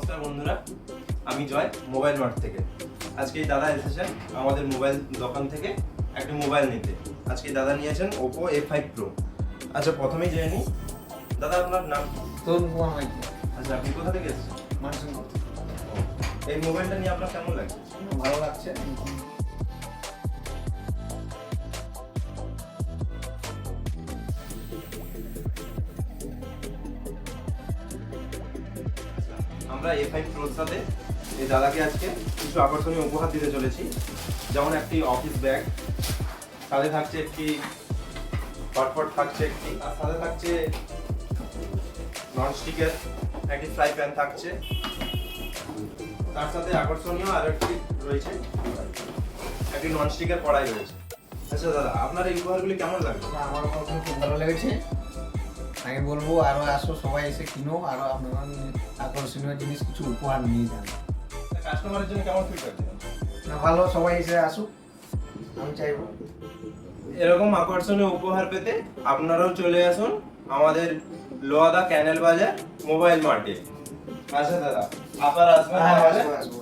নমস্কার বন্ধুরা, আমি জয় মোবাইল মার্ট থেকে। আজকে দাদা এসেছেন আমাদের মোবাইল দোকান থেকে একটা মোবাইল নিতে। আজকে দাদা নিয়েছেন Oppo A5 Pro। আচ্ছা, প্রথমেই জেনে নিই, দাদা আপনার নাম কি? তরুণ কুমার মাইতি। আচ্ছা, আপনি কোথা থেকে এসেছেন? মানুষের এই মোবাইলটা নিয়ে আপনার কেমন লাগছে? ভালো লাগছে। আমরা A5 Proর সাথে এই দাদাকে আজকে কিছু আকর্ষণীয় উপহার দিতে চলেছি, যেমন একটি অফিস ব্যাগ, সাথে থাকছে একটি হটপট, থাকছে একটি, আর সাথে থাকছে ননস্টিকের একটি ফ্রাই প্যান থাকছে। তার সাথে আকর্ষণীয় আর একটি রয়েছে, একটি ননস্টিকের কড়াই রয়েছে। আচ্ছা দাদা, আপনার এই উপহারগুলি কেমন লাগবে? আমার প্রথমে খুব ভালো লেগেছে। আমি বলবো আরো আসো, সবাই এসে কিনো, আরো আপনার আকর্ষণীয় জিনিস কিছু উপহার নিয়ে যান। কাস্টমারের জন্য কেমন ফিডব্যাক দেবেন? না, ভালো, সবাই এসে আসুক, আমি চাইবো। এরকম আকর্ষণীয় উপহার পেতে আপনারাও চলে আসুন আমাদের লোহাদা ক্যানেল বাজার মোবাইল মার্টে। আচ্ছা দাদা, আবার আসবেন। হ্যাঁ, আসবো।